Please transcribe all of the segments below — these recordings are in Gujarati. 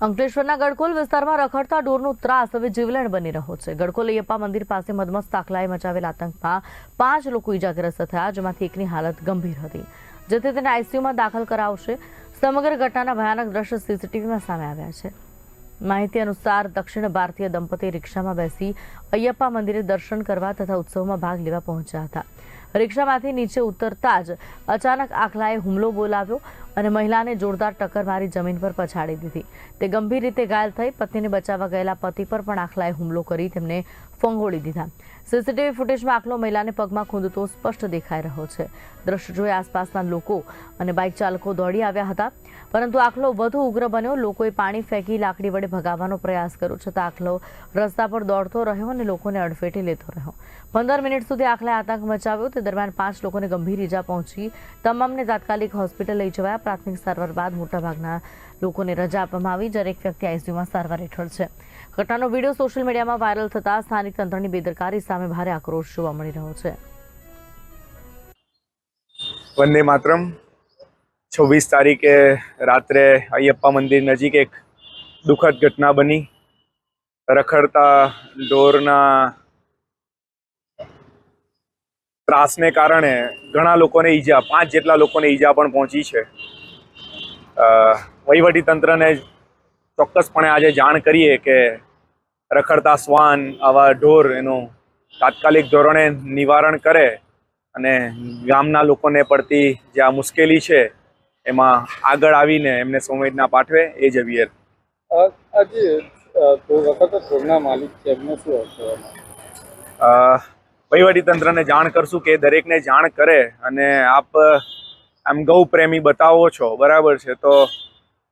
અંકલેશ્વરના ગડકોલ વિસ્તારમાં રખડતા ઢોરનો ત્રાસ હવે જીવલેણ બની રહ્યો છે। ગડકોલ અયપ્પા મંદિર પાસે મધમસ્ત આખલાએ મચાવેલ આતંકમાં 5 લોકો ઇજાગ્રસ્ત થયા, જેમાંથી એકની હાલત ગંભીર હતી, જેથી તેને આઈસીયુમાં દાખલ કરાવશે। સમગ્ર ઘટનાના ભયાનક દ્રશ્ય સીસીટીવીમાં સામે આવ્યા છે। માહિતી અનુસાર દક્ષિણ ભારતીય દંપતી રિક્ષામાં બેસી અયપ્પા મંદિરે દર્શન કરવા તથા ઉત્સવમાં ભાગ લેવા પહોંચ્યા હતા। રિક્ષામાંથી નીચે ઉતરતા જ અચાનક આખલાએ હુમલો બોલાવ્યો અને મહિલાને જોરદાર ટક્કર મારી જમીન પર પછાડી દીધી। તે ગંભીર રીતે ઘાયલ થઈ। પત્નીને બચાવવા ગયેલા પતિ પર પણ આખલાએ હુમલો કરી તેમને ફંગોળી દીધા। સીસીટીવી ફૂટેજમાં આખલો મહિલાને પગમાં ખૂંદતો સ્પષ્ટ દેખાઈ રહ્યો છે। દ્રશ્ય જોઈ આસપાસના લોકો અને બાઇક ચાલકો દોડી આવ્યા હતા, પરંતુ આખલો વધુ ઉગ્ર બન્યો। લોકોએ પાણી ફેંકી લાકડી વડે ભગાવવાનો પ્રયાસ કર્યો, છતાં આખલો રસ્તા પર દોડતો રહ્યો અને લોકોને અડફેટે લેતો રહ્યો। 15 મિનિટ સુધી આખલાએ આતંક મચાવ્યો। તે દરમિયાન 5 લોકોને ગંભીર ઈજા પહોંચી। તમામને તાત્કાલિક હોસ્પિટલ લઈ જવાયા। પ્રાથમિક સારવાર બાદ મોટાભાગના લોકોને રજા આપવામાં આવી, જ્યારે એક વ્યક્તિ આઈસીયુમાં સારવાર હેઠળ છે। ઘટનાનો વિડીયો સોશિયલ મીડિયામાં વાયરલ થતા સ્થાનિક તંત્રની બેદરકારી સામે ભારે આક્રોશ જોવા મળી રહ્યો છે। વંદે માતરમ। 26 તારીખે રાત્રે અયપ્પા મંદિર નજીક એક દુઃખદ ઘટના બની। રખડતા ઢોરના ત્રાસને કારણે ઘણા લોકોને ઈજા, 5 જેટલા લોકોને ઈજા પણ પહોંચી છે। વહીવટી તંત્રને ચોક્કસપણે આજે જાણ કરીએ કે રખડતા શ્વાન, આવા ઢોર એનું તાત્કાલિક ધોરણે નિવારણ કરે અને ગામના લોકોને પડતી જે આ મુશ્કેલી છે એમાં આગળ આવીને એમને સંવેદના પાઠવે, એ જ અવિયર। આજે રખડતા ઢોરના માલિક છે, એમને શું વહીવટી તંત્રને જાણ કરશું કે દરેકને જાણ કરે। અને આપ આમ ગૌ પ્રેમી બતાવો છો, બરાબર છે, તો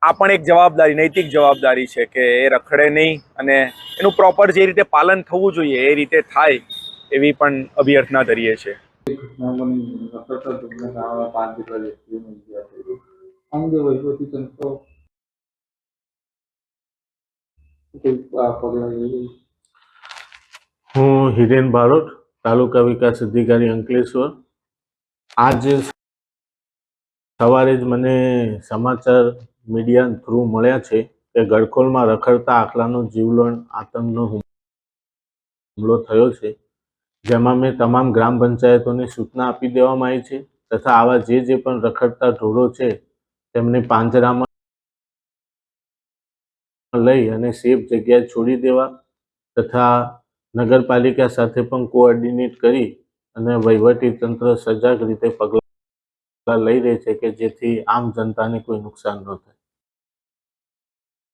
આ પણ એક જવાબદારી, નૈતિક જવાબદારી છે કે એ રખડે નહીં અને એનું પ્રોપર જે રીતે પાલન થવું જોઈએ એ રીતે થાય, એવી પણ અભ્યર્થના કરીએ છીએ। હું હિરેન બારોટ, તાલુકા વિકાસ અધિકારી અંકલેશ્વર। આજે સવારે જ મને સમાચાર મીડિયા થ્રુ મળ્યા છે કે ગડખોલમાં રખડતા આખલાનો જીવલેણ આતંકનો હુમલો થયો છે, જેમાં મેં તમામ ગ્રામ પંચાયતોને સૂચના આપી દેવામાં આવી છે તથા આવા જે પણ રખડતા ઢોરો છે તેમને પાંજરામાં લઈ અને સેફ જગ્યાએ છોડી દેવા તથા નગરપાલિકા સાથે પણ કોઓર્ડિનેટ કરી અને વહીવટી તંત્ર સજાગ રીતે પગલાં લઈ રહે છે કે જેથી આમ જનતાને કોઈ નુકસાન ન થાય।